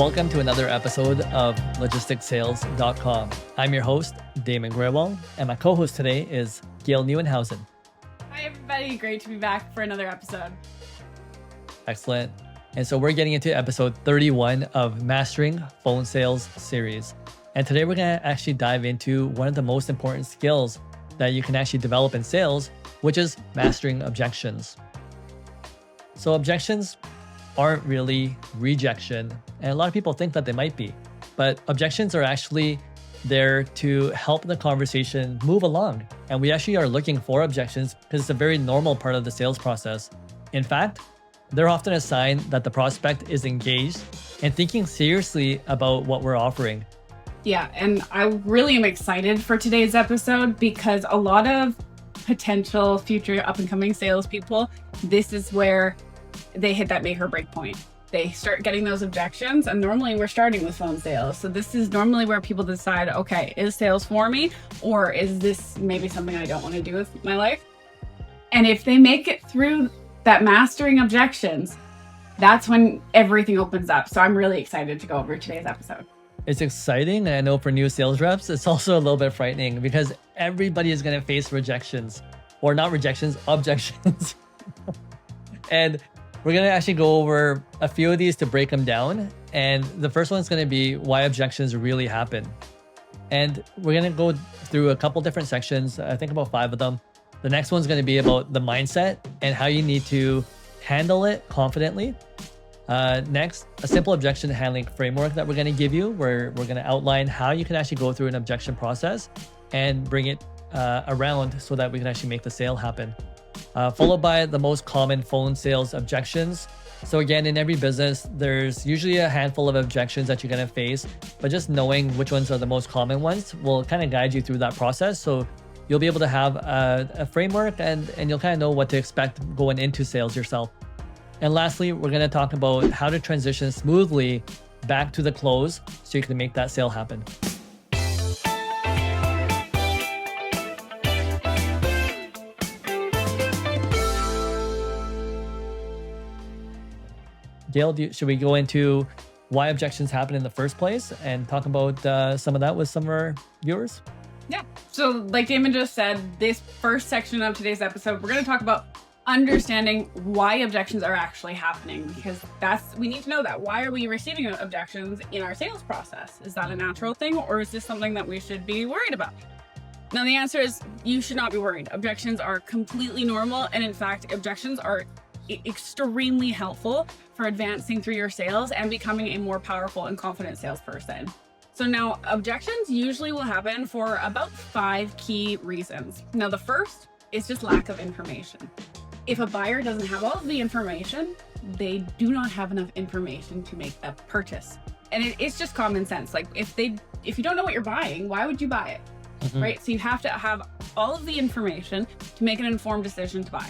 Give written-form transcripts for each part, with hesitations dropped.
Welcome to another episode of logisticsales.com. I'm your host, Damon Grewal, and my co-host today is Gail Neuenhausen. Hi, everybody. Great to be back for another episode. Excellent. And so we're getting into episode 31 of Mastering Phone Sales series. And today we're going to actually dive into one of the most important skills that you can actually develop in sales, which is mastering objections. So objections aren't really rejection, and a lot of people think that they might be, but objections are actually there to help the conversation move along. And we actually are looking for objections because it's a very normal part of the sales process. In fact, they're often a sign that the prospect is engaged and thinking seriously about what we're offering. Yeah, and I really am excited for today's episode because a lot of potential future up-and-coming salespeople, this is where they hit that make or break point. They start getting those objections, and normally we're starting with phone sales. So this is normally where people decide, okay, is sales for me, or is this maybe something I don't want to do with my life? And if they make it through that mastering objections, that's when everything opens up. So I'm really excited to go over today's episode. It's exciting, and I know for new sales reps, it's also a little bit frightening because everybody is going to face rejections, or not rejections, objections. And we're going to actually go over a few of these to break them down. And the first one is going to be why objections really happen. And we're going to go through a couple different sections, I think about 5 of them. The next one's going to be about the mindset and how you need to handle it confidently. Next, a simple objection handling framework that we're going to give you, where we're going to outline how you can actually go through an objection process and bring it around so that we can actually make the sale happen. Followed by the most common phone sales objections. So again, in every business, there's usually a handful of objections that you're going to face, but just knowing which ones are the most common ones will kind of guide you through that process. So you'll be able to have a framework and you'll kind of know what to expect going into sales yourself. And lastly, we're going to talk about how to transition smoothly back to the close so you can make that sale happen. Gail, should we go into why objections happen in the first place and talk about some of that with some of our viewers? Yeah. So like Damon just said, this first section of today's episode, we're going to talk about understanding why objections are actually happening, because we need to know that. Why are we receiving objections in our sales process? Is that a natural thing, or is this something that we should be worried about? Now, the answer is you should not be worried. Objections are completely normal. And in fact, objections are extremely helpful for advancing through your sales and becoming a more powerful and confident salesperson. So now, objections usually will happen for about 5 key reasons. Now, the first is just lack of information. If a buyer doesn't have all of the information, they do not have enough information to make a purchase. And it's just common sense. Like if you don't know what you're buying, why would you buy it? Mm-hmm. Right? So you have to have all of the information to make an informed decision to buy.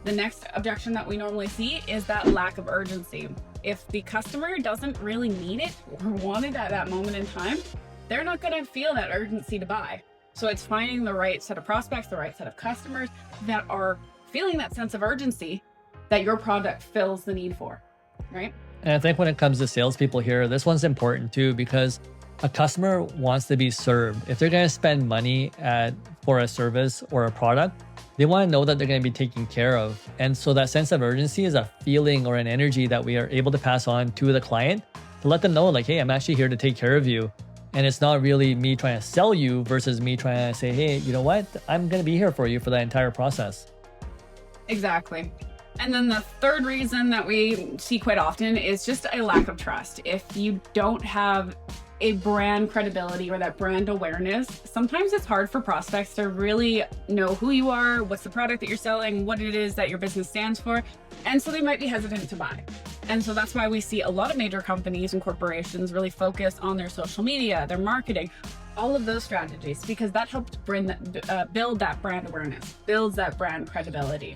The next objection that we normally see is that lack of urgency. If the customer doesn't really need it or want it at that moment in time, they're not going to feel that urgency to buy. So it's finding the right set of prospects, the right set of customers that are feeling that sense of urgency that your product fills the need for, right? And I think when it comes to salespeople here, this one's important too, because a customer wants to be served. If they're going to spend money for a service or a product, they want to know that they're going to be taken care of. And so that sense of urgency is a feeling or an energy that we are able to pass on to the client to let them know, like, hey, I'm actually here to take care of you. And it's not really me trying to sell you versus me trying to say, hey, you know what? I'm going to be here for you for that entire process. Exactly. And then the third reason that we see quite often is just a lack of trust. If you don't have a brand credibility or that brand awareness, sometimes it's hard for prospects to really know who you are, what's the product that you're selling, what it is that your business stands for. And so they might be hesitant to buy. And so that's why we see a lot of major companies and corporations really focus on their social media, their marketing, all of those strategies, because that helps build that brand awareness, builds that brand credibility.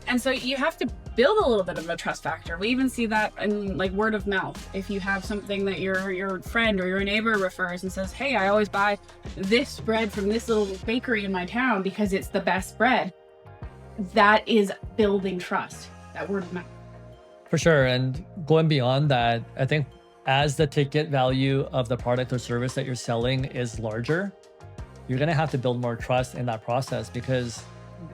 And so you have to build a little bit of a trust factor. We even see that in like word of mouth. If you have something that your friend or your neighbor refers and says, hey, I always buy this bread from this little bakery in my town because it's the best bread, that is building trust, that word of mouth. For sure. And going beyond that, I think as the ticket value of the product or service that you're selling is larger, you're going to have to build more trust in that process, because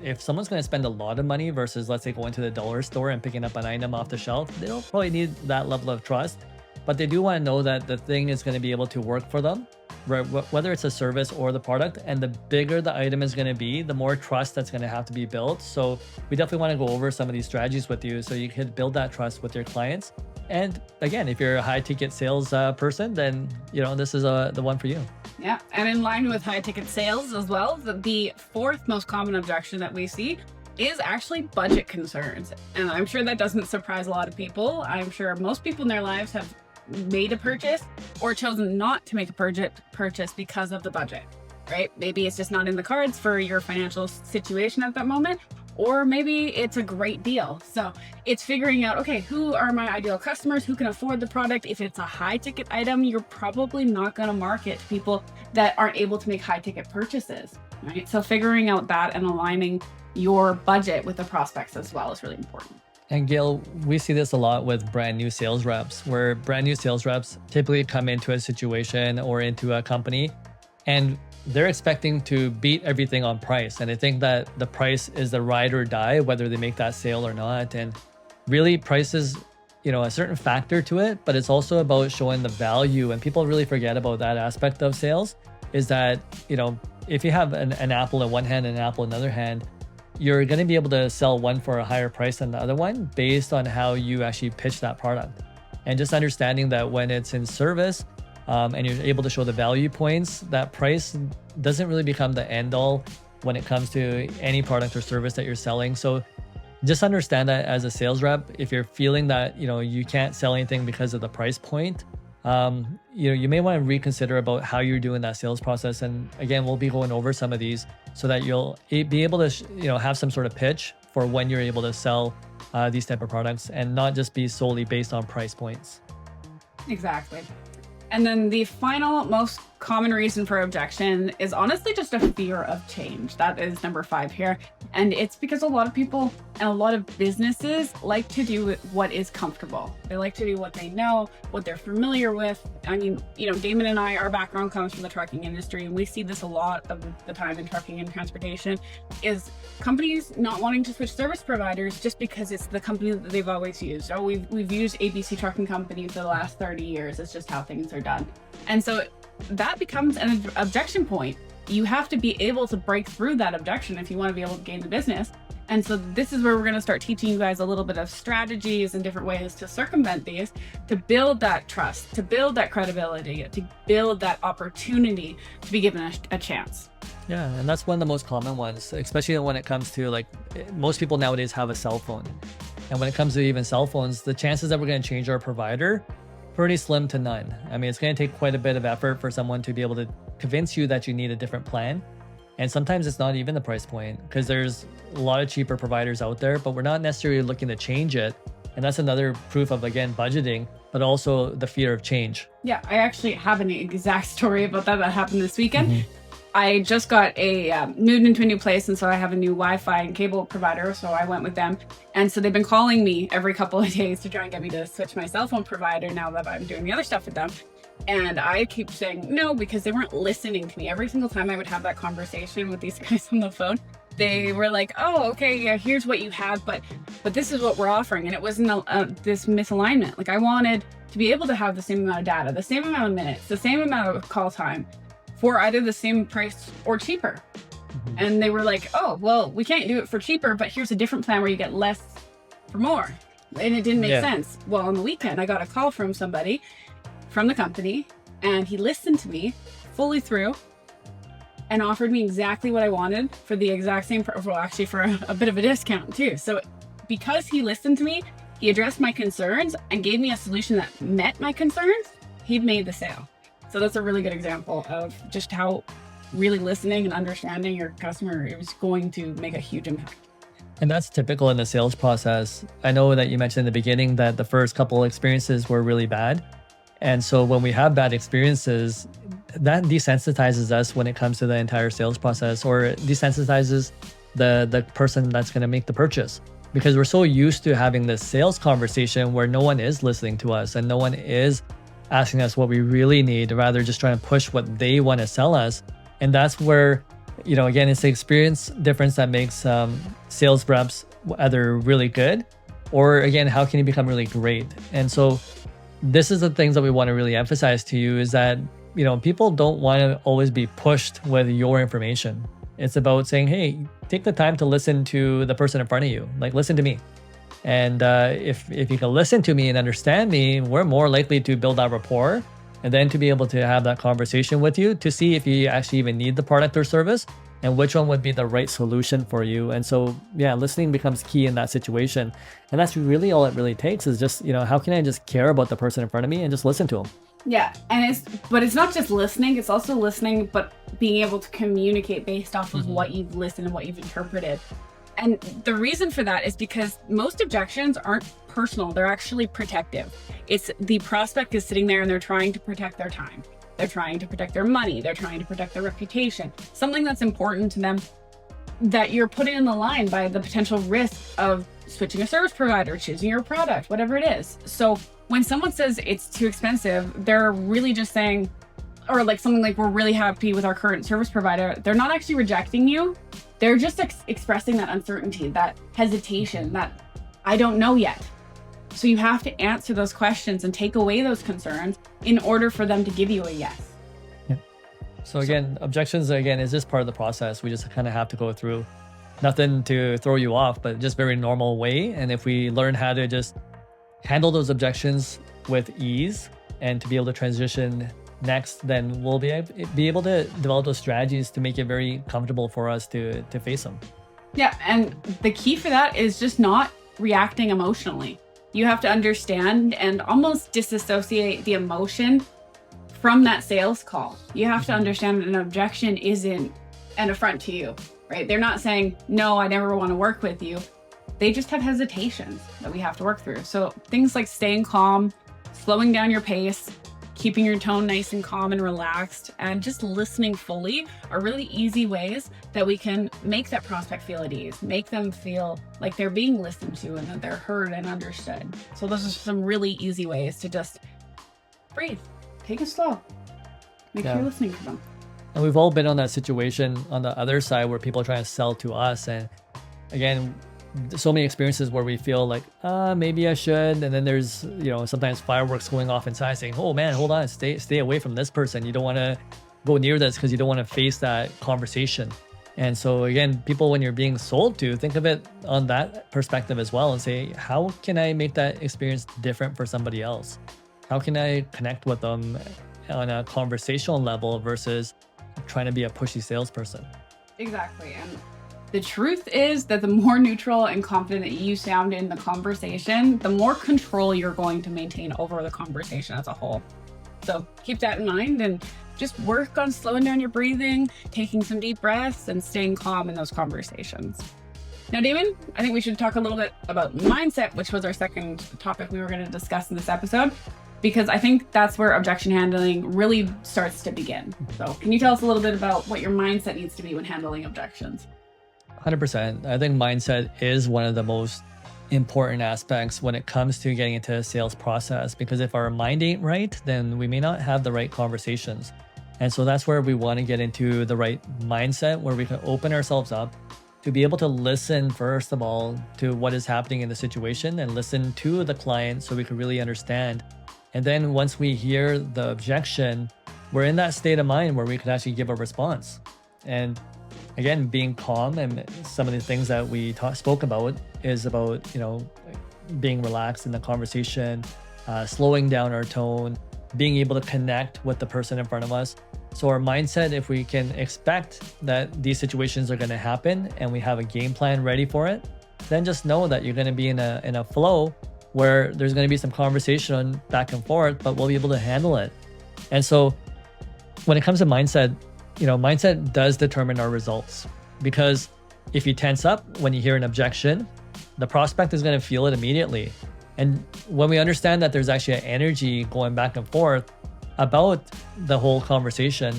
if someone's going to spend a lot of money versus, let's say, going to the dollar store and picking up an item off the shelf, they don't probably need that level of trust, but they do want to know that the thing is going to be able to work for them, right? Whether it's a service or the product. And the bigger the item is going to be, the more trust that's going to have to be built. So we definitely want to go over some of these strategies with you so you can build that trust with your clients. And again, if you're a high ticket sales person, then this is the one for you. Yeah, and in line with high ticket sales as well, the fourth most common objection that we see is actually budget concerns. And I'm sure that doesn't surprise a lot of people. I'm sure most people in their lives have made a purchase or chosen not to make a purchase because of the budget, right? Maybe it's just not in the cards for your financial situation at that moment, or maybe it's a great deal. So it's figuring out, okay, who are my ideal customers? Who can afford the product? If it's a high ticket item, you're probably not going to market to people that aren't able to make high ticket purchases, right? So figuring out that and aligning your budget with the prospects as well is really important. And Gail, we see this a lot with brand new sales reps, where brand new sales reps typically come into a situation or into a company and they're expecting to beat everything on price. And I think that the price is the ride or die, whether they make that sale or not. And really, price is, a certain factor to it, but it's also about showing the value. And people really forget about that aspect of sales, is that, if you have an apple in one hand and an apple in another hand, you're going to be able to sell one for a higher price than the other one based on how you actually pitch that product. And just understanding that when it's in service, and you're able to show the value points, that price doesn't really become the end all when it comes to any product or service that you're selling. So just understand that as a sales rep, if you're feeling that, you can't sell anything because of the price point, you may want to reconsider about how you're doing that sales process. And again, we'll be going over some of these so that you'll be able to, have some sort of pitch for when you're able to sell these type of products and not just be solely based on price points. Exactly. And then the final most common reason for objection is honestly just a fear of change. That is number 5 here. And it's because a lot of people and a lot of businesses like to do what is comfortable. They like to do what they know, what they're familiar with. I mean, Damon and I, our background comes from the trucking industry, and we see this a lot of the time in trucking and transportation, is companies not wanting to switch service providers just because it's the company that they've always used. Oh, we've used ABC Trucking Company for the last 30 years. It's just how things are done. And so that becomes an objection point. You have to be able to break through that objection if you want to be able to gain the business. And so this is where we're going to start teaching you guys a little bit of strategies and different ways to circumvent these, to build that trust, to build that credibility, to build that opportunity to be given a chance. Yeah, and that's one of the most common ones, especially when it comes to most people nowadays have a cell phone. And when it comes to even cell phones, the chances that we're going to change our provider, pretty slim to none. I mean, it's going to take quite a bit of effort for someone to be able to convince you that you need a different plan. And sometimes it's not even the price point, because there's a lot of cheaper providers out there, but we're not necessarily looking to change it. And that's another proof of, again, budgeting, but also the fear of change. Yeah, I actually have an exact story about that happened this weekend. Mm-hmm. I just got moved into a new place, and so I have a new Wi-Fi and cable provider, so I went with them. And so they've been calling me every couple of days to try and get me to switch my cell phone provider now that I'm doing the other stuff with them. And I keep saying no, because they weren't listening to me. Every single time I would have that conversation with these guys on the phone, they were like, oh, okay, yeah, here's what you have, but this is what we're offering. And it wasn't this misalignment. I wanted to be able to have the same amount of data, the same amount of minutes, the same amount of call time for either the same price or cheaper. Mm-hmm. And they were like, oh, well, we can't do it for cheaper, but here's a different plan where you get less for more. And it didn't make sense. Well, on the weekend, I got a call from somebody from the company, and he listened to me fully through and offered me exactly what I wanted for the exact same, actually for a bit of a discount too. So because he listened to me, he addressed my concerns and gave me a solution that met my concerns, he'd made the sale. So that's a really good example of just how really listening and understanding your customer is going to make a huge impact. And that's typical in the sales process. I know that you mentioned in the beginning that the first couple experiences were really bad. And so when we have bad experiences, that desensitizes us when it comes to the entire sales process, or desensitizes the person that's going to make the purchase. because we're so used to having this sales conversation where no one is listening to us and no one is asking us what we really need, rather just trying to push what they want to sell us. And that's where, again, it's the experience difference that makes sales reps either really good or, again, how can you become really great? And so this is the things that we want to really emphasize to you is that, people don't want to always be pushed with your information. It's about saying, hey, take the time to listen to the person in front of you. Like, listen to me. And if you can listen to me and understand me, we're more likely to build that rapport and then to be able to have that conversation with you to see if you actually even need the product or service and which one would be the right solution for you. And so, yeah, listening becomes key in that situation. And that's really all it really takes is just, how can I just care about the person in front of me and just listen to them? Yeah, but it's not just listening, it's also listening, but being able to communicate based off of what you've listened and what you've interpreted. And the reason for that is because most objections aren't personal, they're actually protective. It's the prospect is sitting there and they're trying to protect their time. They're trying to protect their money. They're trying to protect their reputation. Something that's important to them that you're putting in the line by the potential risk of switching a service provider, choosing your product, whatever it is. So when someone says it's too expensive, they're really just saying, or like something like, we're really happy with our current service provider. They're not actually rejecting you. They're just expressing that uncertainty, that hesitation, that I don't know yet. So you have to answer those questions and take away those concerns in order for them to give you a yes. Yeah. So again, objections, again, is just part of the process. We just kind of have to go through. Nothing to throw you off, but just very normal way. And if we learn how to just handle those objections with ease and to be able to transition next, then we'll be able to develop those strategies to make it very comfortable for us to face them. Yeah, and the key for that is just not reacting emotionally. You have to understand and almost disassociate the emotion from that sales call. You have to understand that an objection isn't an affront to you, right? They're not saying, no, I never want to work with you. They just have hesitations that we have to work through. So things like staying calm, slowing down your pace, keeping your tone nice and calm and relaxed, and just listening fully are really easy ways that we can make that prospect feel at ease, make them feel like they're being listened to and that they're heard and understood. So those are some really easy ways to just breathe, take it slow, make sure you're listening to them. And we've all been on that situation on the other side where people are trying to sell to us. And again, so many experiences where we feel like, maybe I should. And then there's, sometimes fireworks going off inside saying, oh man, hold on, stay away from this person. You don't want to go near this because you don't want to face that conversation. And so again, people, when you're being sold to, think of it on that perspective as well and say, how can I make that experience different for somebody else? How can I connect with them on a conversational level versus trying to be a pushy salesperson? Exactly. And the truth is that the more neutral and confident that you sound in the conversation, the more control you're going to maintain over the conversation as a whole. So keep that in mind and just work on slowing down your breathing, taking some deep breaths, and staying calm in those conversations. Now, Damon, I think we should talk a little bit about mindset, which was our second topic we were going to discuss in this episode, because I think that's where objection handling really starts to begin. So can you tell us a little bit about what your mindset needs to be when handling objections? 100%. I think mindset is one of the most important aspects when it comes to getting into a sales process, because if our mind ain't right, then we may not have the right conversations. And so that's where we want to get into the right mindset, where we can open ourselves up to be able to listen, first of all, to what is happening in the situation and listen to the client so we can really understand. And then once we hear the objection, we're in that state of mind where we could actually give a response. And again, being calm, and some of the things that we spoke about is about, being relaxed in the conversation, slowing down our tone, being able to connect with the person in front of us. So our mindset, if we can expect that these situations are going to happen and we have a game plan ready for it, then just know that you're going to be in a flow where there's going to be some conversation back and forth, but we'll be able to handle it. And so when it comes to mindset, mindset does determine our results, because if you tense up when you hear an objection, the prospect is going to feel it immediately. And when we understand that there's actually an energy going back and forth about the whole conversation,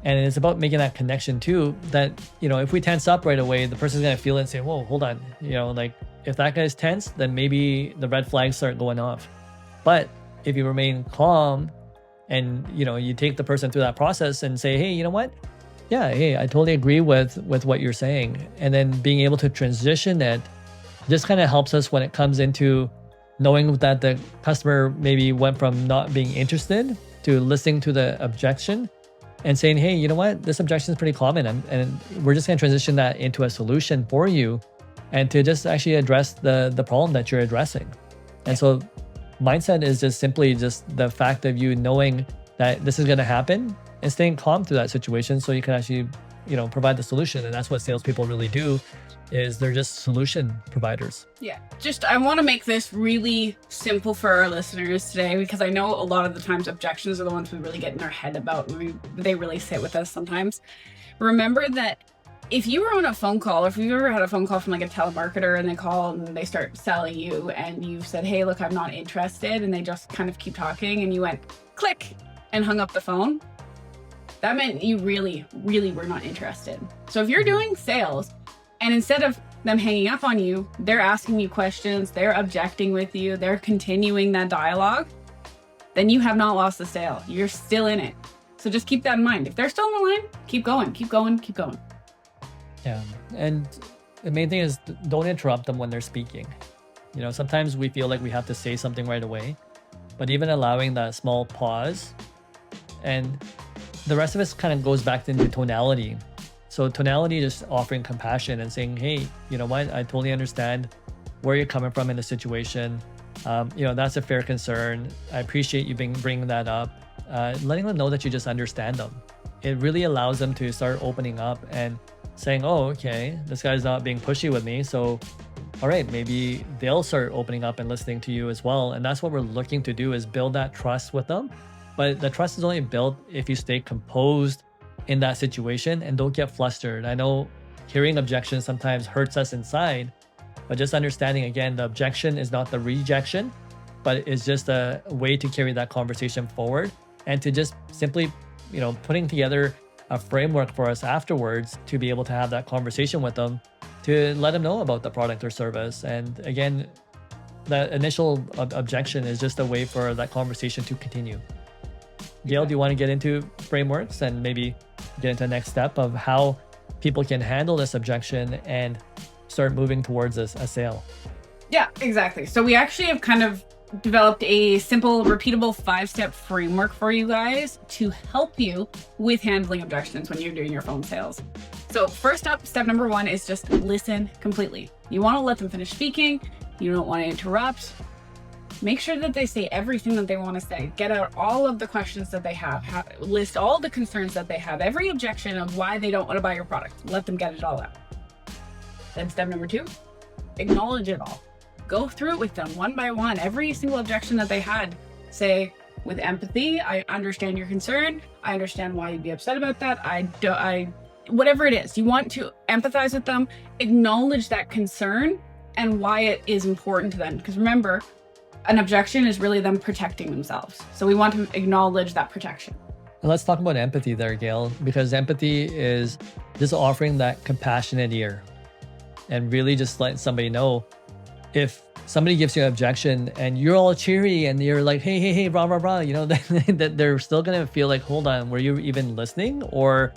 and it's about making that connection too, that, if we tense up right away, the person's going to feel it and say, whoa, hold on, if that guy's tense, then maybe the red flags start going off. But if you remain calm and you take the person through that process and say, hey, you know what? Yeah, hey, I totally agree with what you're saying. And then being able to transition it just kind of helps us when it comes into knowing that the customer maybe went from not being interested to listening to the objection and saying, hey, you know what? This objection is pretty common. And we're just going to transition that into a solution for you and to just actually address the problem that you're addressing. And so mindset is just simply just the fact of you knowing that this is going to happen and staying calm through that situation so you can actually, provide the solution. And that's what salespeople really do, is they're just solution providers. Yeah. I want to make this really simple for our listeners today, because I know a lot of the times objections are the ones we really get in our head about. They really sit with us sometimes. Remember that if you were on a phone call, or if you've ever had a phone call from like a telemarketer and they call and they start selling you and you've said, hey, look, I'm not interested, and they just kind of keep talking and you went click and hung up the phone, that meant you really, really were not interested. So if you're doing sales and instead of them hanging up on you, they're asking you questions, they're objecting with you, they're continuing that dialogue, then you have not lost the sale. You're still in it. So just keep that in mind. If they're still on the line, keep going, keep going, keep going. Yeah. And the main thing is don't interrupt them when they're speaking. Sometimes we feel like we have to say something right away, but even allowing that small pause, and the rest of it kind of goes back into tonality. So tonality, just offering compassion and saying, hey, you know what? I totally understand where you're coming from in the situation. That's a fair concern. I appreciate you bringing that up. Letting them know that you just understand them. It really allows them to start opening up and saying, oh, okay, this guy's not being pushy with me. So, all right, maybe they'll start opening up and listening to you as well. And that's what we're looking to do, is build that trust with them. But the trust is only built if you stay composed in that situation and don't get flustered. I know hearing objections sometimes hurts us inside, but just understanding, again, the objection is not the rejection, but it's just a way to carry that conversation forward and to just simply, putting together a framework for us afterwards to be able to have that conversation with them, to let them know about the product or service. And again, that initial objection is just a way for that conversation to continue. Gail, do you want to get into frameworks and maybe get into the next step of how people can handle this objection and start moving towards a sale? Yeah, exactly. So we actually have kind of developed a simple, repeatable 5-step framework for you guys to help you with handling objections when you're doing your phone sales. So first up, step number 1 is just listen completely. You want to let them finish speaking. You don't want to interrupt. Make sure that they say everything that they want to say. Get out all of the questions that they have. List all the concerns that they have. Every objection of why they don't want to buy your product. Let them get it all out. Then step number 2, acknowledge it all. Go through it with them one by one. Every single objection that they had, say with empathy, I understand your concern. I understand why you'd be upset about that. Whatever it is, you want to empathize with them, acknowledge that concern and why it is important to them. Because remember, an objection is really them protecting themselves. So we want to acknowledge that protection. And let's talk about empathy there, Gail, because empathy is just offering that compassionate ear and really just letting somebody know, if somebody gives you an objection and you're all cheery and you're like, hey, rah, rah, rah, that they're still going to feel like, hold on, were you even listening? Or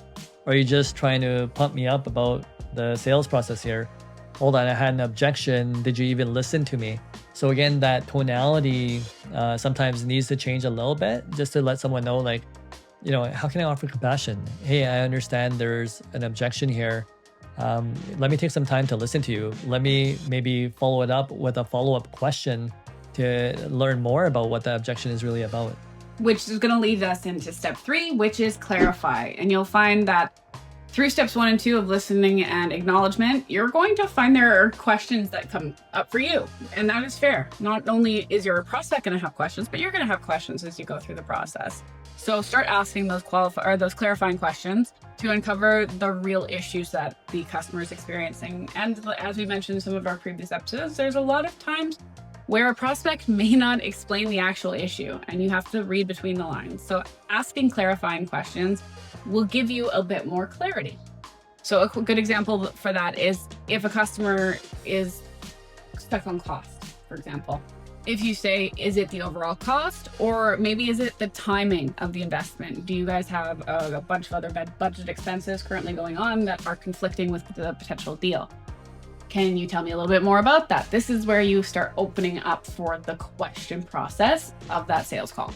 are you just trying to pump me up about the sales process here? Hold on, I had an objection. Did you even listen to me? So again, that tonality sometimes needs to change a little bit just to let someone know, like, how can I offer compassion? Hey, I understand there's an objection here. Let me take some time to listen to you. Let me maybe follow it up with a follow-up question to learn more about what the objection is really about. Which is going to lead us into step 3, which is clarify. And you'll find that through steps 1 and 2 of listening and acknowledgement, you're going to find there are questions that come up for you. And that is fair. Not only is your prospect going to have questions, but you're going to have questions as you go through the process. So start asking those clarifying questions to uncover the real issues that the customer is experiencing. And as we mentioned in some of our previous episodes, there's a lot of times where a prospect may not explain the actual issue and you have to read between the lines. So asking clarifying questions will give you a bit more clarity. So a good example for that is if a customer is stuck on cost, for example. If you say, is it the overall cost, or maybe is it the timing of the investment? Do you guys have a bunch of other budget expenses currently going on that are conflicting with the potential deal? Can you tell me a little bit more about that? This is where you start opening up for the question process of that sales call.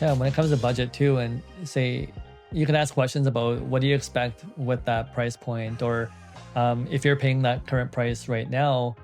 Yeah, when it comes to budget too, and say, you can ask questions about what do you expect with that price point, or if you're paying that current price right now,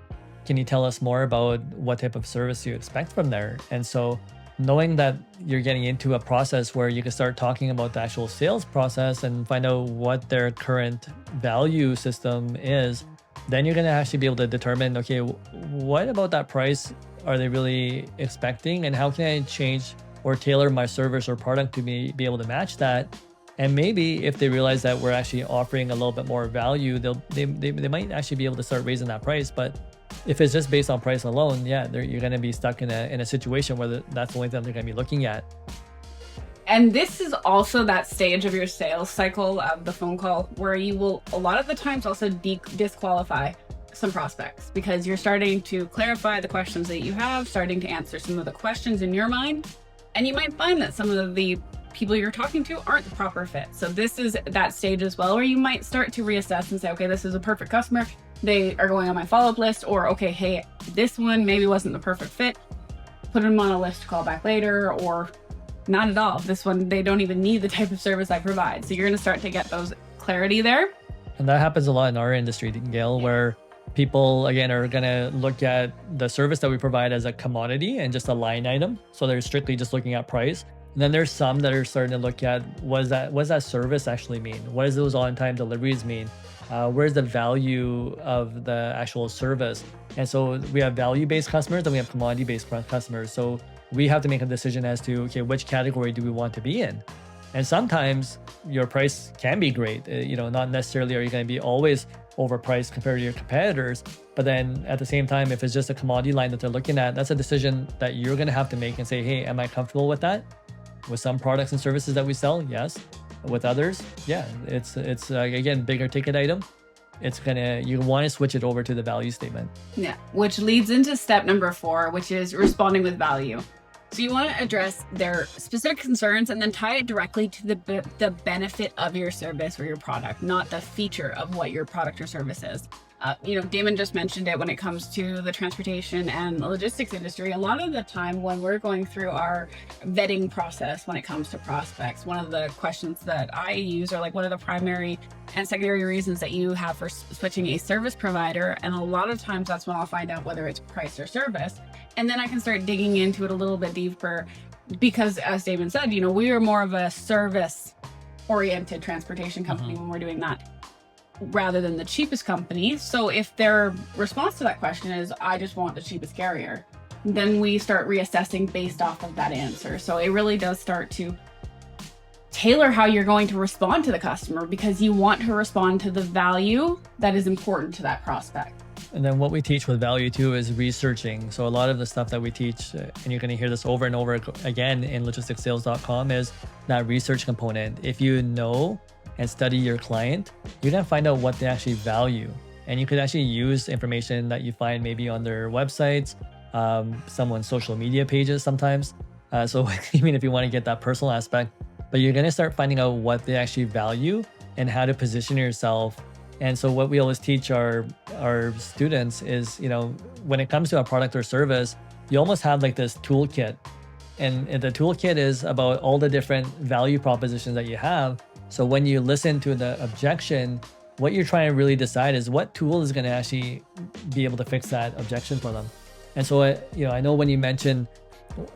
can you tell us more about what type of service you expect from there? And so knowing that you're getting into a process where you can start talking about the actual sales process and find out what their current value system is, then you're going to actually be able to determine, okay, what about that price are they really expecting, and how can I change or tailor my service or product to be able to match that? And maybe if they realize that we're actually offering a little bit more value, they might actually be able to start raising that price. But if it's just based on price alone, yeah, you're going to be stuck in a situation where that's the only thing they're going to be looking at. And this is also that stage of your sales cycle of the phone call where you will a lot of the times also disqualify some prospects, because you're starting to clarify the questions that you have, starting to answer some of the questions in your mind. And you might find that some of the people you're talking to aren't the proper fit. So this is that stage as well where you might start to reassess and say, okay, this is a perfect customer. They are going on my follow-up list, or okay, hey, this one maybe wasn't the perfect fit. Put them on a list to call back later, or not at all. This one, they don't even need the type of service I provide. So you're going to start to get those clarity there. And that happens a lot in our industry, Gail, where people, again, are going to look at the service that we provide as a commodity and just a line item. So they're strictly just looking at price. And then there's some that are starting to look at what does that service actually mean? What does those on-time deliveries mean? Where's the value of the actual service? And so we have value-based customers and we have commodity-based customers. So we have to make a decision as to, okay, which category do we want to be in? And sometimes your price can be great. Not necessarily are you going to be always overpriced compared to your competitors. But then at the same time, if it's just a commodity line that they're looking at, that's a decision that you're going to have to make and say, hey, am I comfortable with that? With some products and services that we sell, yes. With others, yeah, it's again, bigger ticket item. You want to switch it over to the value statement. Yeah, which leads into step number 4, which is responding with value. So you want to address their specific concerns and then tie it directly to the benefit of your service or your product, not the feature of what your product or service is. Damon just mentioned it when it comes to the transportation and logistics industry. A lot of the time when we're going through our vetting process, when it comes to prospects, one of the questions that I use are like, what are the primary and secondary reasons that you have for switching a service provider? And a lot of times that's when I'll find out whether it's price or service. And then I can start digging into it a little bit deeper, because as Damon said, we are more of a service oriented transportation company when we're doing that, rather than the cheapest company. So if their response to that question is, I just want the cheapest carrier, then we start reassessing based off of that answer. So it really does start to tailor how you're going to respond to the customer, because you want to respond to the value that is important to that prospect. And then what we teach with value too is researching. So a lot of the stuff that we teach, and you're going to hear this over and over again in logisticssales.com, is that research component. If you know and study your client, you're going to find out what they actually value. And you could actually use information that you find maybe on their websites, someone's social media pages sometimes. So even if you want to get that personal aspect, but you're going to start finding out what they actually value and how to position yourself. And so what we always teach our students is, when it comes to a product or service, you almost have like this toolkit. And the toolkit is about all the different value propositions that you have. So when you listen to the objection, what you're trying to really decide is what tool is going to actually be able to fix that objection for them. And so, I know when you mentioned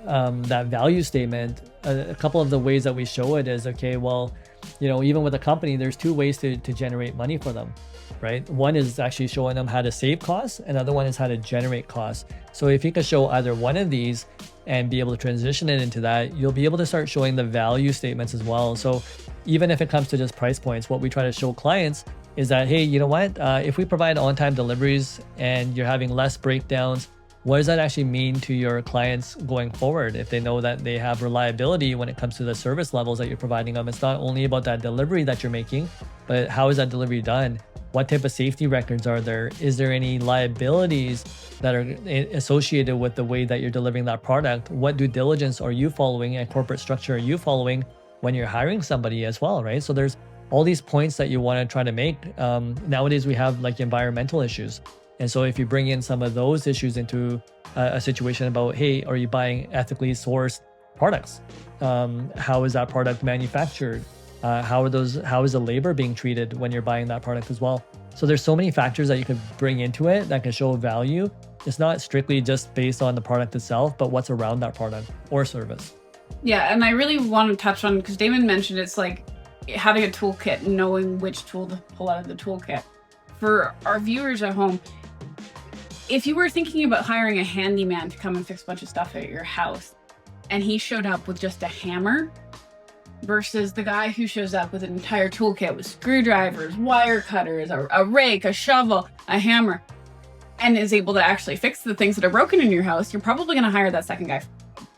that value statement, a couple of the ways that we show it is, okay, well, even with a company, there's 2 ways to generate money for them, right? One is actually showing them how to save costs. Another one is how to generate costs. So if you can show either one of these and be able to transition it into that, you'll be able to start showing the value statements as well. So even if it comes to just price points, what we try to show clients is that, hey, you know what? If we provide on-time deliveries and you're having less breakdowns, what does that actually mean to your clients going forward? If they know that they have reliability when it comes to the service levels that you're providing them, it's not only about that delivery that you're making, but how is that delivery done? What type of safety records are there? Is there any liabilities that are associated with the way that you're delivering that product? What due diligence are you following and corporate structure are you following when you're hiring somebody as well, right? So there's all these points that you want to try to make. Nowadays, we have like environmental issues. And so if you bring in some of those issues into a situation about, hey, are you buying ethically sourced products? How is that product manufactured? How is the labor being treated when you're buying that product as well? So there's so many factors that you could bring into it that can show value. It's not strictly just based on the product itself, but what's around that product or service. Yeah, and I really want to touch on, because Damon mentioned it's like having a toolkit and knowing which tool to pull out of the toolkit. For our viewers at home, if you were thinking about hiring a handyman to come and fix a bunch of stuff at your house, and he showed up with just a hammer, versus the guy who shows up with an entire toolkit with screwdrivers, wire cutters, a rake, a shovel, a hammer, and is able to actually fix the things that are broken in your house, you're probably going to hire that second guy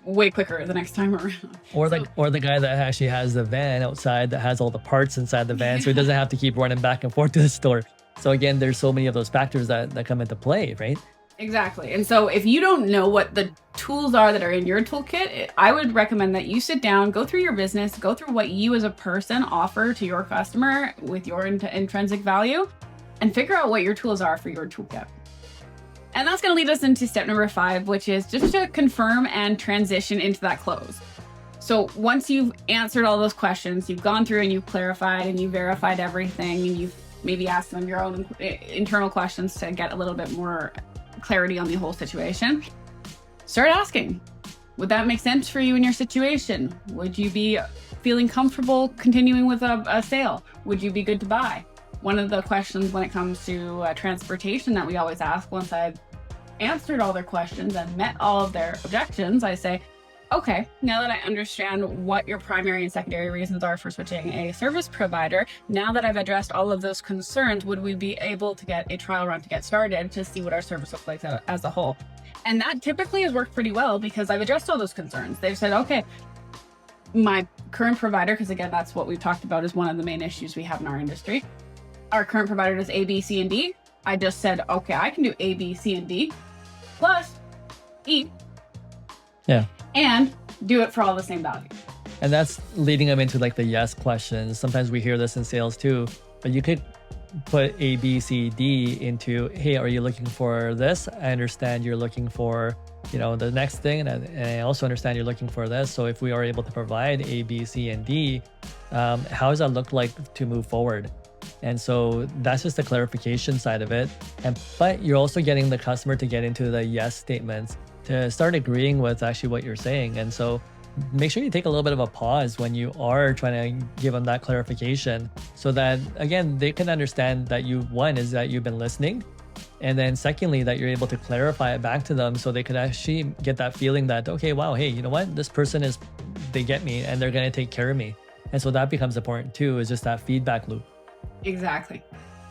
way quicker the next time around. Or the guy that actually has the van outside that has all the parts inside the van, so he doesn't have to keep running back and forth to the store. So again, there's so many of those factors that come into play, right? Exactly. And so if you don't know what the tools are that are in your toolkit, I would recommend that you sit down, go through your business, go through what you as a person offer to your customer with your intrinsic value, and figure out what your tools are for your toolkit. And that's going to lead us into step number 5, which is just to confirm and transition into that close. So once you've answered all those questions, you've gone through and you've clarified and you've verified everything, and you've maybe asked them your own internal questions to get a little bit more clarity on the whole situation, start asking, would that make sense for you in your situation? Would you be feeling comfortable continuing with a sale? Would you be good to buy? One of the questions when it comes to transportation that we always ask, once I've answered all their questions and met all of their objections, I say, okay, now that I understand what your primary and secondary reasons are for switching a service provider, now that I've addressed all of those concerns, would we be able to get a trial run to get started to see what our service looks like as a whole? And that typically has worked pretty well because I've addressed all those concerns. They've said, okay, my current provider, because again, that's what we've talked about is one of the main issues we have in our industry. Our current provider does A, B, C, and D. I just said, okay, I can do A, B, C, and D plus E. Yeah. And do it for all the same value. And that's leading them into like the yes questions. Sometimes we hear this in sales too, but you could put A, B, C, D into, hey, are you looking for this? I understand you're looking for, the next thing. And I also understand you're looking for this. So if we are able to provide A, B, C, and D, how does that look like to move forward? And so that's just the clarification side of it. But you're also getting the customer to get into the yes statements, to start agreeing with actually what you're saying. And so make sure you take a little bit of a pause when you are trying to give them that clarification so that, again, they can understand that one is that you've been listening. And then secondly, that you're able to clarify it back to them so they could actually get that feeling that, okay, wow, hey, you know what? This person they get me and they're going to take care of me. And so that becomes important too, is just that feedback loop. Exactly.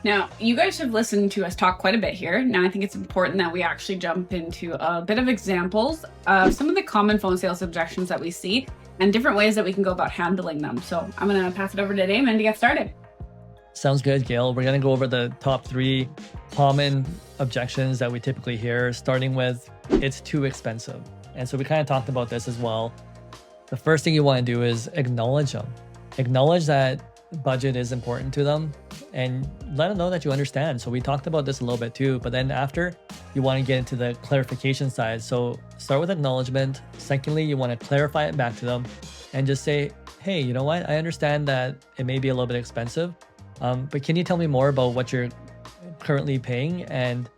Now, you guys have listened to us talk quite a bit here. Now, I think it's important that we actually jump into a bit of examples of some of the common phone sales objections that we see and different ways that we can go about handling them. So I'm going to pass it over to Damon to get started. Sounds good, Gail. We're going to go over the top 3 common objections that we typically hear, starting with it's too expensive. And so we kind of talked about this as well. The first thing you want to do is acknowledge them. Acknowledge that budget is important to them and let them know that you understand. So we talked about this a little bit too, but then after you want to get into the clarification side. So start with acknowledgement. Secondly, you want to clarify it back to them and just say, hey, you know what? I understand that it may be a little bit expensive, but can you tell me more about what you're currently paying and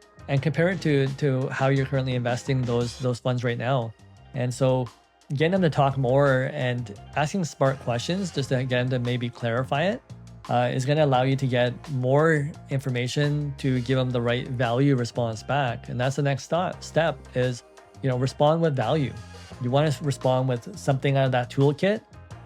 compare it to how you're currently investing those funds right now? And so getting them to talk more and asking smart questions just to get them to maybe clarify it is going to allow you to get more information to give them the right value response back. And that's the next step is, respond with value. You want to respond with something out of that toolkit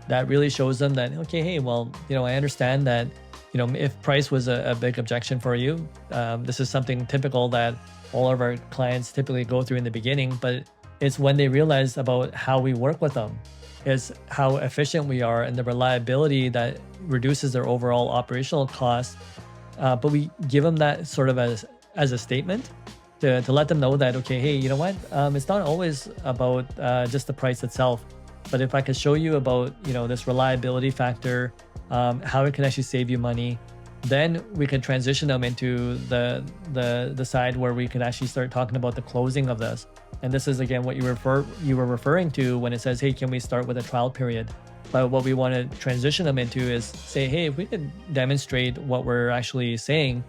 that really shows them that, okay, hey, well, I understand that, if price was a big objection for you, this is something typical that all of our clients typically go through in the beginning, but it's when they realize about how we work with them, is how efficient we are and the reliability that reduces their overall operational costs. but we give them that sort of as a statement to let them know that, okay, hey, you know what? It's not always about just the price itself, but if I could show you about, this reliability factor, how it can actually save you money, then we can transition them into the side where we can actually start talking about the closing of this. And this is again what you were referring to when it says, hey, can we start with a trial period? But what we want to transition them into is say, hey, if we could demonstrate what we're actually saying,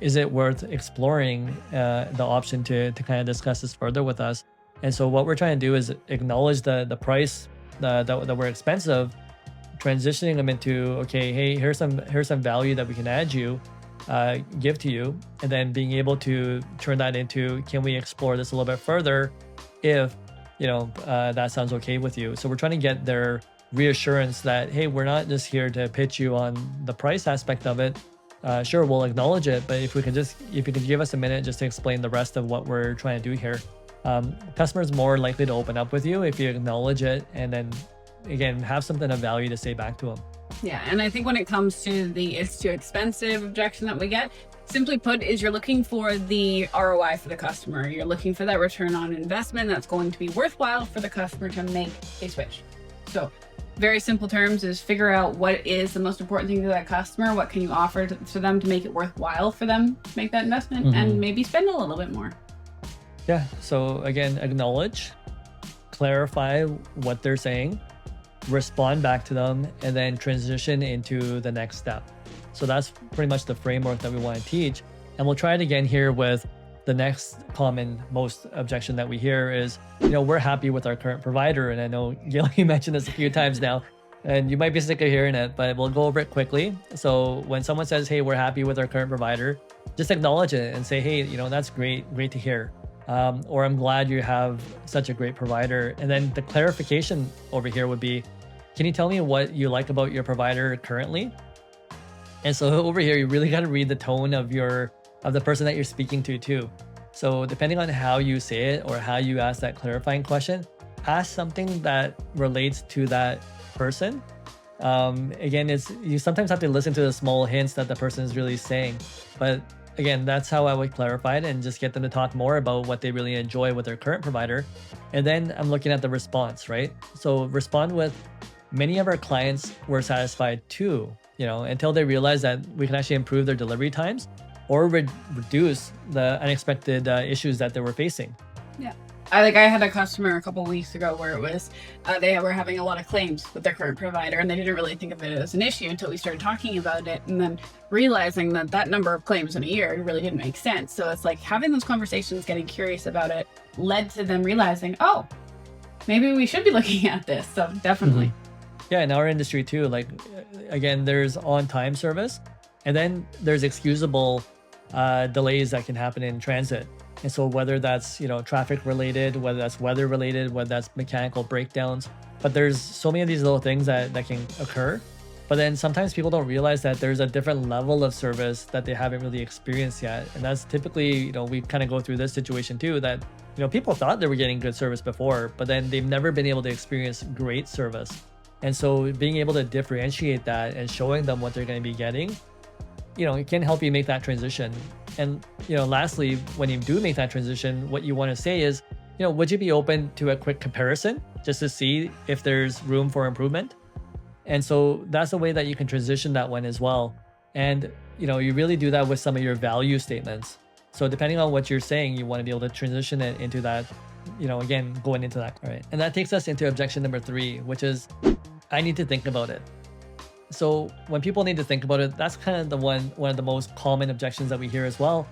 is it worth exploring the option to kind of discuss this further with us? And so what we're trying to do is acknowledge the price that we're expensive, transitioning them into, okay, hey, here's some value that we can add you, give to you, and then being able to turn that into, can we explore this a little bit further if that sounds okay with you? So we're trying to get their reassurance that, hey, we're not just here to pitch you on the price aspect of it. Sure, we'll acknowledge it, but if you can give us a minute just to explain the rest of what we're trying to do here, customers more likely to open up with you if you acknowledge it and then again have something of value to say back to them. Yeah, and I think when it comes to the it's too expensive objection that we get, simply put, is you're looking for the ROI for the customer. You're looking for that return on investment that's going to be worthwhile for the customer to make a switch. So very simple terms is figure out what is the most important thing to that customer. What can you offer to them to make it worthwhile for them to make that investment and maybe spend a little bit more. Yeah. So again, acknowledge, clarify what they're saying, respond back to them, and then transition into the next step. So that's pretty much the framework that we want to teach. And we'll try it again here with the next common most objection that we hear is, we're happy with our current provider. And I know, Gil, you mentioned this a few times now, and you might be sick of hearing it, but we'll go over it quickly. So when someone says, hey, we're happy with our current provider, just acknowledge it and say, hey, that's great to hear. Or I'm glad you have such a great provider. And then the clarification over here would be, can you tell me what you like about your provider currently? And so over here, you really got to read the tone of the person that you're speaking to too. So depending on how you say it or how you ask that clarifying question, ask something that relates to that person. Again, you sometimes have to listen to the small hints that the person is really saying. But again, that's how I would clarify it and just get them to talk more about what they really enjoy with their current provider. And then I'm looking at the response, right? So respond with, many of our clients were satisfied too, until they realize that we can actually improve their delivery times or reduce the unexpected issues that they were facing. Yeah. I had a customer a couple of weeks ago where it was, they were having a lot of claims with their current provider and they didn't really think of it as an issue until we started talking about it and then realizing that number of claims in a year really didn't make sense. So it's like having those conversations, getting curious about it led to them realizing, oh, maybe we should be looking at this. So definitely. Yeah, in our industry too, again, there's on-time service and then there's excusable delays that can happen in transit. And so whether that's, traffic related, whether that's weather related, whether that's mechanical breakdowns, but there's so many of these little things that can occur. But then sometimes people don't realize that there's a different level of service that they haven't really experienced yet. And that's typically, we kind of go through this situation too, that, people thought they were getting good service before, but then they've never been able to experience great service. And so being able to differentiate that and showing them what they're going to be getting, it can help you make that transition. And, lastly, when you do make that transition, what you want to say is, would you be open to a quick comparison just to see if there's room for improvement? And so that's a way that you can transition that one as well. And, you really do that with some of your value statements. So depending on what you're saying, you want to be able to transition it into that, again, going into that. All right. And that takes us into objection number 3, which is, I need to think about it. So when people need to think about it, that's kind of one of the most common objections that we hear as well.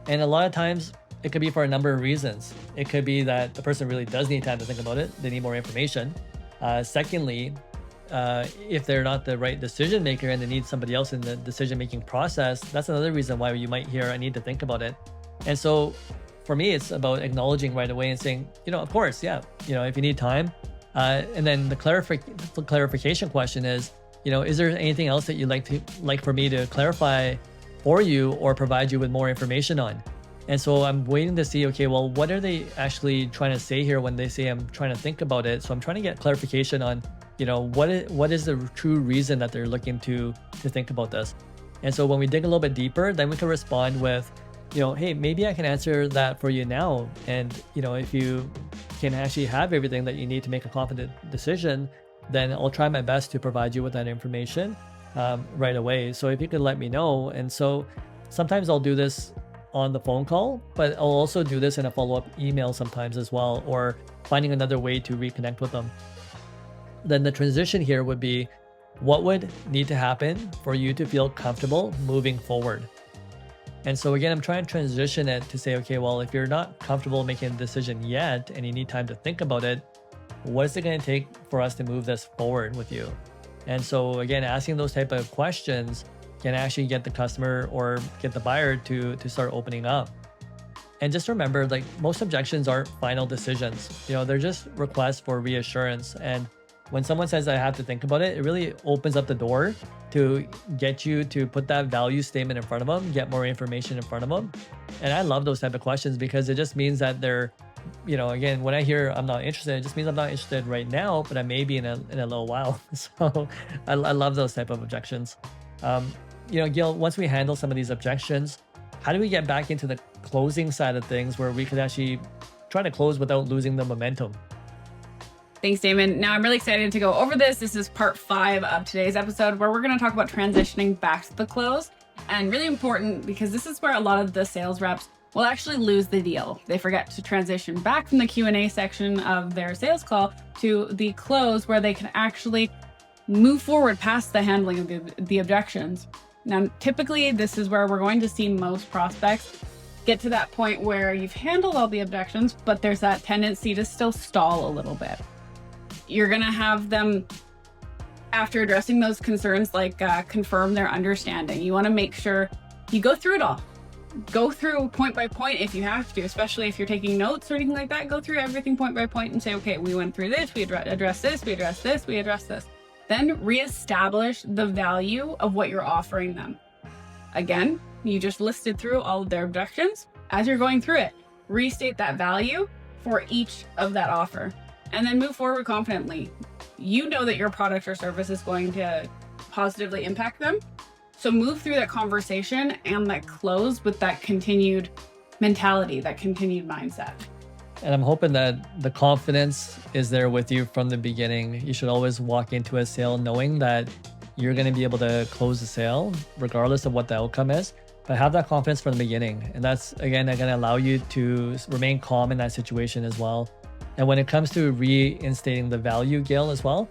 And a lot of times it could be for a number of reasons. It could be that the person really does need time to think about it. They need more information. Secondly, if they're not the right decision maker and they need somebody else in the decision-making process, that's another reason why you might hear, I need to think about it. And so for me, it's about acknowledging right away and saying, of course, yeah, if you need time. And then the clarification question is, is there anything else that you'd like for me to clarify for you or provide you with more information on? And so I'm waiting to see, okay, well, what are they actually trying to say here when they say I'm trying to think about it? So I'm trying to get clarification on, what is the true reason that they're looking to think about this. And so when we dig a little bit deeper, then we can respond with, hey, maybe I can answer that for you now. And, if you can actually have everything that you need to make a confident decision, then I'll try my best to provide you with that information right away. So if you could let me know. And so sometimes I'll do this on the phone call, but I'll also do this in a follow-up email sometimes as well, or finding another way to reconnect with them. Then the transition here would be, what would need to happen for you to feel comfortable moving forward? And so again, I'm trying to transition it to say, okay, well, if you're not comfortable making a decision yet and you need time to think about it, what is it going to take for us to move this forward with you? And so again, asking those type of questions can actually get the customer or get the buyer to start opening up. And just remember, like, most objections aren't final decisions. They're just requests for reassurance. And when someone says I have to think about it, it really opens up the door to get you to put that value statement in front of them, get more information in front of them. And I love those type of questions because it just means that they're, again, when I hear I'm not interested, it just means I'm not interested right now, but I may be in a little while. So I love those type of objections. Gil, once we handle some of these objections, how do we get back into the closing side of things where we could actually try to close without losing the momentum? Thanks, Damon. Now I'm really excited to go over this. This is part 5 of today's episode, where we're going to talk about transitioning back to the close. And really important, because this is where a lot of the sales reps will actually lose the deal. They forget to transition back from the Q&A section of their sales call to the close, where they can actually move forward past the handling of the objections. Now, typically, this is where we're going to see most prospects get to that point where you've handled all the objections, but there's that tendency to still stall a little bit. You're going to have them, after addressing those concerns, like confirm their understanding. You want to make sure you go through it all. Go through point by point if you have to, especially if you're taking notes or anything like that. Go through everything point by point and say, okay, we went through this, we addressed this, we addressed this, we addressed this. Then reestablish the value of what you're offering them. Again, you just listed through all of their objections. As you're going through it, restate that value for each of that offer, and then move forward confidently. You know that your product or service is going to positively impact them. So move through that conversation and that close with that continued mentality, that continued mindset. And I'm hoping that the confidence is there with you from the beginning. You should always walk into a sale knowing that you're going to be able to close the sale regardless of what the outcome is. But have that confidence from the beginning. And that's, again, going to allow you to remain calm in that situation as well. And when it comes to reinstating the value, Gail, as well,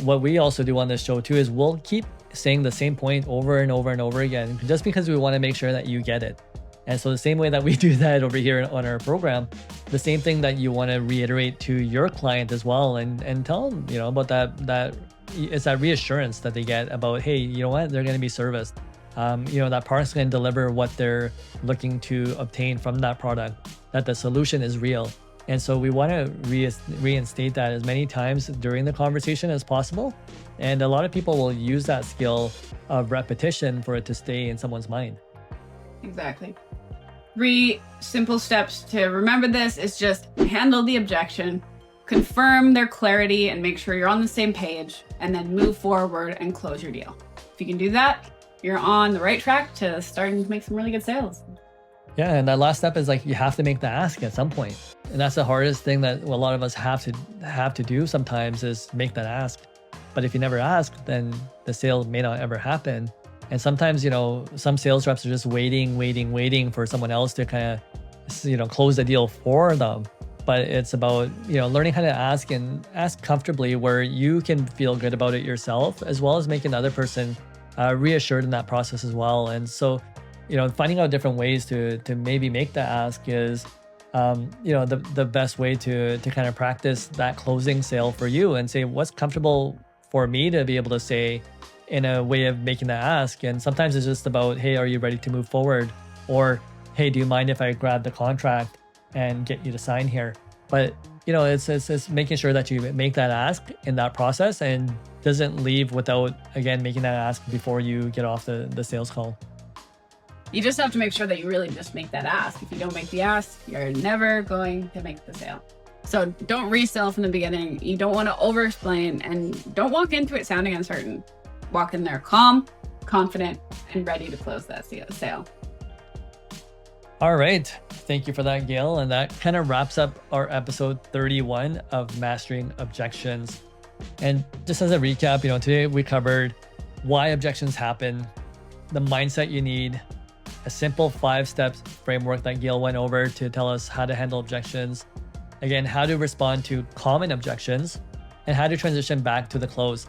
what we also do on this show too is we'll keep saying the same point over and over and over again, just because we want to make sure that you get it. And so the same way that we do that over here on our program, the same thing that you want to reiterate to your client as well, and tell them, about that it's that reassurance that they get about, hey, you know what, they're going to be serviced. That product's going to deliver what they're looking to obtain from that product, that the solution is real. And so we want to reinstate that as many times during the conversation as possible. And a lot of people will use that skill of repetition for it to stay in someone's mind. Exactly. 3 simple steps to remember this is just handle the objection, confirm their clarity and make sure you're on the same page, and then move forward and close your deal. If you can do that, you're on the right track to starting to make some really good sales. Yeah, and that last step is you have to make the ask at some point. And that's the hardest thing that a lot of us have to do sometimes, is make that ask. But if you never ask, then the sale may not ever happen. And sometimes, some sales reps are just waiting for someone else to kind of, close the deal for them. But it's about, learning how to ask, and ask comfortably where you can feel good about it yourself, as well as making the other person reassured in that process as well. And so, finding out different ways to maybe make the ask is, the best way to kind of practice that closing sale for you, and say, what's comfortable for me to be able to say in a way of making that ask. And sometimes it's just about, hey, are you ready to move forward? Or, hey, do you mind if I grab the contract and get you to sign here? But, it's making sure that you make that ask in that process and doesn't leave without, again, making that ask before you get off the sales call. You just have to make sure that you really just make that ask. If you don't make the ask, you're never going to make the sale. So don't resell from the beginning. You don't want to over-explain, and don't walk into it sounding uncertain. Walk in there calm, confident and ready to close that sale. All right. Thank you for that, Gail. And that kind of wraps up our episode 31 of Mastering Objections. And just as a recap, today we covered why objections happen, the mindset you need, a simple 5-step framework that Gail went over to tell us how to handle objections, again, how to respond to common objections, and how to transition back to the close.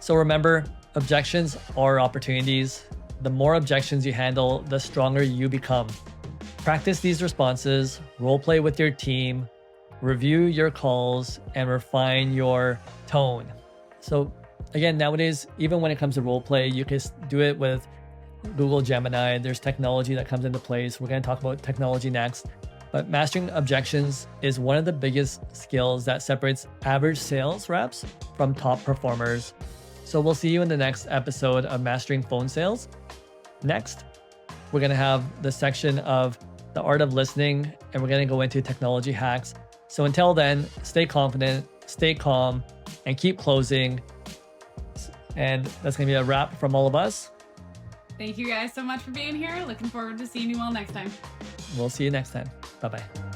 So remember, objections are opportunities. The more objections you handle, the stronger you become. Practice these responses, role play with your team, review your calls, and refine your tone. So again, nowadays, even when it comes to role play, you can do it with Google Gemini. There's technology that comes into place. We're going to talk about technology next. But mastering objections is one of the biggest skills that separates average sales reps from top performers. So we'll see you in the next episode of Mastering Phone Sales. Next, we're going to have the section of the art of listening, and we're going to go into technology hacks. So until then, stay confident, stay calm, and keep closing. And that's going to be a wrap from all of us. Thank you guys so much for being here. Looking forward to seeing you all next time. We'll see you next time. Bye-bye.